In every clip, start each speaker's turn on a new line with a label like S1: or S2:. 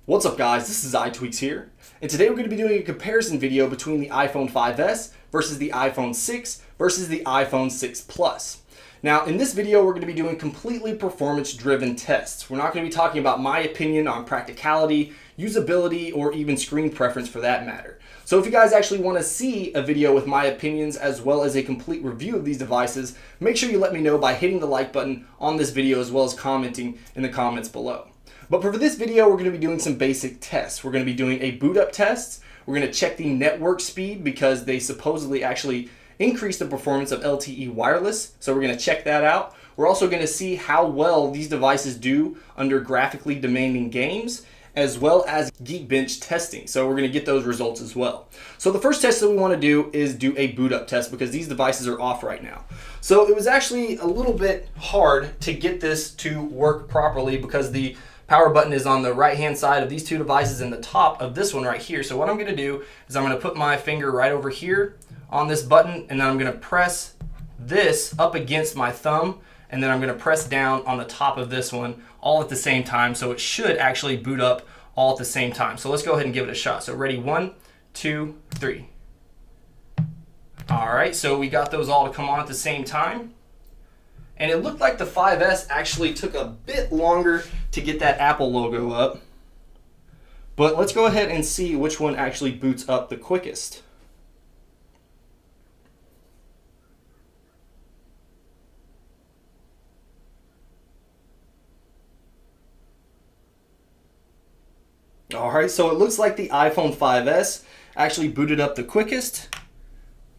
S1: What's up guys, this is iTweaks here, and today we're going to be doing a comparison video between the iPhone 5S versus the iPhone 6 versus the iPhone 6 Plus. Now in this video we're going to be doing completely performance driven tests. We're not going to be talking about my opinion on practicality, usability, or even screen preference for that matter. So if you guys actually want to see a video with my opinions as well as a complete review of these devices, make sure you let me know by hitting the like button on this video as well as commenting in the comments below. But for this video, we're going to be doing some basic tests. We're going to be doing a boot up test. We're going to check the network speed because they supposedly actually increase the performance of LTE wireless. So we're going to check that out. We're also going to see how well these devices do under graphically demanding games, as well as Geekbench testing. So we're going to get those results as well. So the first test that we want to do is do a boot up test because these devices are off right now. So it was actually a little bit hard to get this to work properly because the power button is on the right hand side of these two devices and the top of this one right here. So what I'm going to do is I'm going to put my finger right over here on this button, and then I'm going to press this up against my thumb, and then I'm going to press down on the top of this one all at the same time. So it should actually boot up all at the same time. So let's go ahead and give it a shot. So ready, 1, 2, 3. All right, so we got those all to come on at the same time. And it looked like the 5S actually took a bit longer to get that Apple logo up. But let's go ahead and see which one actually boots up the quickest. All right, so it looks like the iPhone 5S actually booted up the quickest.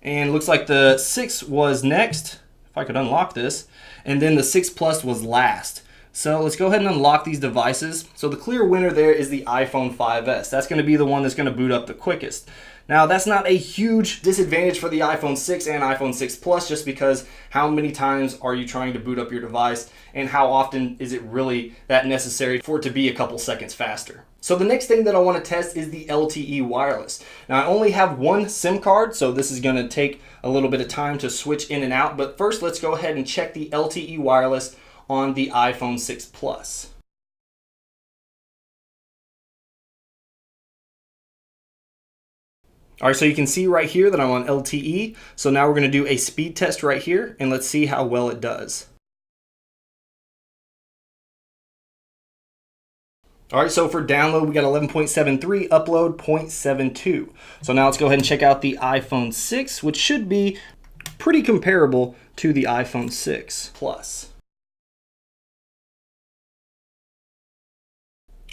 S1: And it looks like the 6 was next, if I could unlock this. And then the 6 Plus was last. So let's go ahead and unlock these devices. So the clear winner there is the iPhone 5S. That's going to be the one that's going to boot up the quickest. Now that's not a huge disadvantage for the iPhone 6 and iPhone 6 Plus, just because how many times are you trying to boot up your device and how often is it really that necessary for it to be a couple seconds faster. So the next thing that I want to test is the LTE wireless. Now I only have one SIM card, so this is going to take a little bit of time to switch in and out, but first let's go ahead and check the LTE wireless on the iPhone 6 Plus. All right, so you can see right here that I'm on LTE. So now we're going to do a speed test right here, and let's see how well it does. All right, so for download, we got 11.73, upload 0.72. So now let's go ahead and check out the iPhone 6, which should be pretty comparable to the iPhone 6 Plus.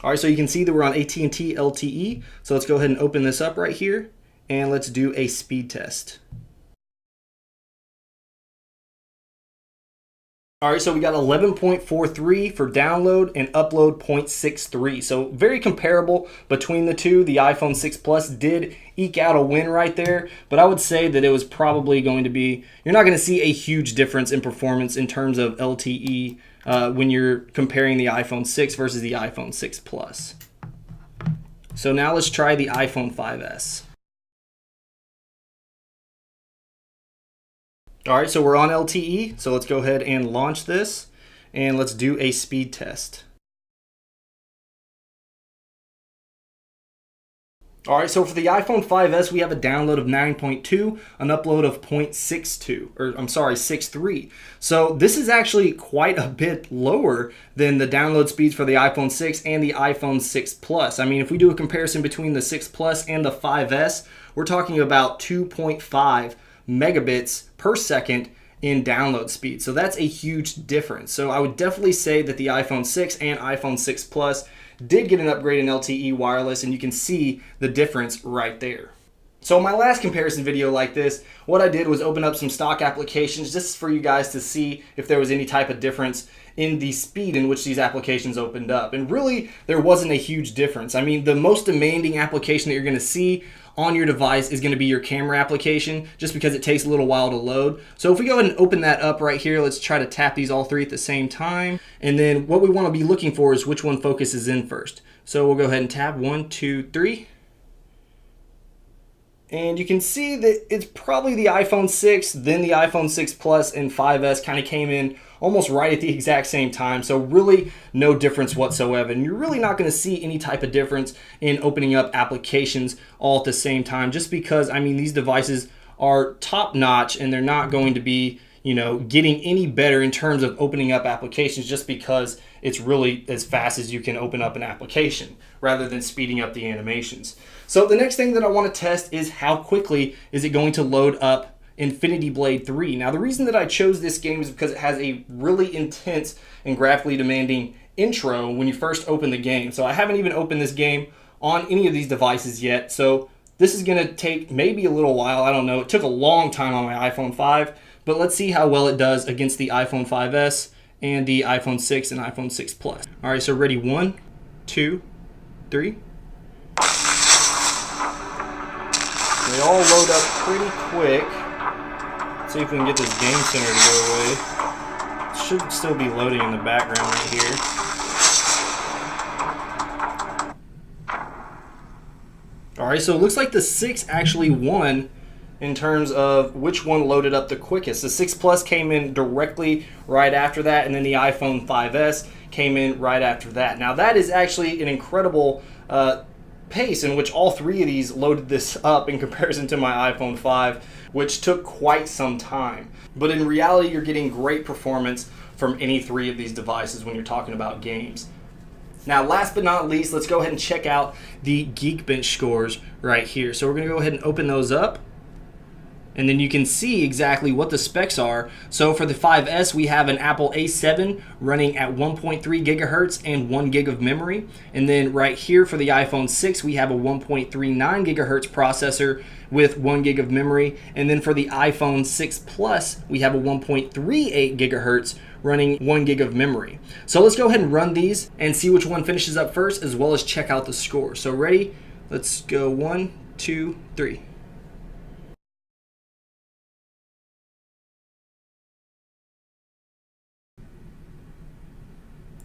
S1: All right, so you can see that we're on AT&T LTE. So let's go ahead and open this up right here, and let's do a speed test. All right, so we got 11.43 for download and upload 0.63. So very comparable between the two. The iPhone 6 Plus did eke out a win right there, but I would say that it was probably going to be, you're not going to see a huge difference in performance in terms of LTE when you're comparing the iPhone 6 versus the iPhone 6 Plus. So now let's try the iPhone 5S. All right, so we're on LTE, so let's go ahead and launch this, and let's do a speed test. All right, so for the iPhone 5S, we have a download of 9.2, an upload of 0.62, or I'm sorry, 63. So this is actually quite a bit lower than the download speeds for the iPhone 6 and the iPhone 6 Plus. I mean, if we do a comparison between the 6 Plus and the 5S, we're talking about 2.5 megabits per second in download speed. So that's a huge difference. So I would definitely say that the iPhone 6 and iPhone 6 Plus did get an upgrade in LTE wireless, and you can see the difference right there. So in my last comparison video like this, what I did was open up some stock applications just for you guys to see if there was any type of difference in the speed in which these applications opened up. And really, there wasn't a huge difference. I mean, the most demanding application that you're going to see on your device is going to be your camera application, just because it takes a little while to load. So if we go ahead and open that up right here, let's try to tap these all three at the same time. And then what we want to be looking for is which one focuses in first. So we'll go ahead and tap 1, 2, 3. And you can see that it's probably the iPhone 6, then the iPhone 6 Plus and 5S kind of came in almost right at the exact same time. So really no difference whatsoever. And you're really not going to see any type of difference in opening up applications all at the same time, just because, I mean, these devices are top notch and they're not going to be, you know, getting any better in terms of opening up applications just because it's really as fast as you can open up an application rather than speeding up the animations. So the next thing that I want to test is how quickly is it going to load up Infinity Blade 3. Now the reason that I chose this game is because it has a really intense and graphically demanding intro when you first open the game. So I haven't even opened this game on any of these devices yet. So this is going to take maybe a little while. I don't know. It took a long time on my iPhone 5, but let's see how well it does against the iPhone 5S and the iPhone 6 and iPhone 6 Plus. All right, so ready, 1, 2, 3. They all load up pretty quick. Let's see if we can get this game center to go away. It should still be loading in the background right here. All right, so it looks like the 6 actually won in terms of which one loaded up the quickest. The 6 Plus came in directly right after that, and then the iPhone 5S came in right after that. Now that is actually an incredible pace in which all three of these loaded this up in comparison to my iPhone 5, which took quite some time. But in reality, you're getting great performance from any three of these devices when you're talking about games. Now, last but not least, let's go ahead and check out the Geekbench scores right here. So we're going to go ahead and open those up, and then you can see exactly what the specs are. So for the 5S, we have an Apple A7 running at 1.3 gigahertz and 1 gig of memory. And then right here for the iPhone 6, we have a 1.39 gigahertz processor with 1 gig of memory. And then for the iPhone 6 Plus, we have a 1.38 gigahertz running 1 gig of memory. So let's go ahead and run these and see which one finishes up first, as well as check out the score. So ready? Let's go 1, 2, 3.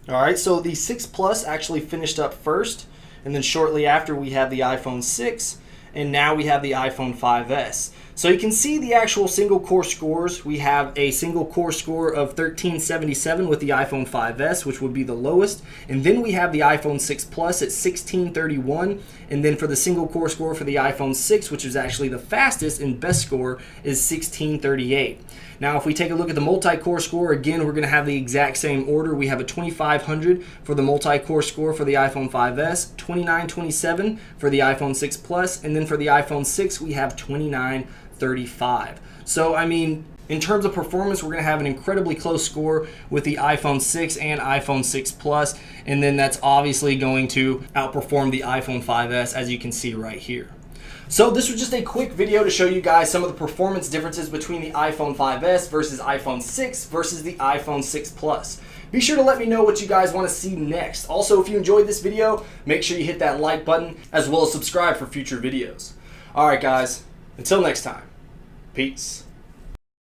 S1: All right, so the 6 Plus actually finished up first, and then shortly after we have the iPhone 6, and now we have the iPhone 5S. So you can see the actual single core scores. We have a single core score of 1377 with the iPhone 5S, which would be the lowest. And then we have the iPhone 6 Plus at 1631. And then for the single core score for the iPhone 6, which is actually the fastest and best score, is 1638. Now, if we take a look at the multi-core score, again, we're going to have the exact same order. We have a 2500 for the multi-core score for the iPhone 5S, 2927 for the iPhone 6 Plus, and then for the iPhone 6, we have 2935. So, I mean, in terms of performance, we're going to have an incredibly close score with the iPhone 6 and iPhone 6 Plus, and then that's obviously going to outperform the iPhone 5S, as you can see right here. So this was just a quick video to show you guys some of the performance differences between the iPhone 5S versus iPhone 6 versus the iPhone 6 Plus. Be sure to let me know what you guys want to see next. Also, if you enjoyed this video, make sure you hit that like button as well as subscribe for future videos. Alright guys, until next time, peace.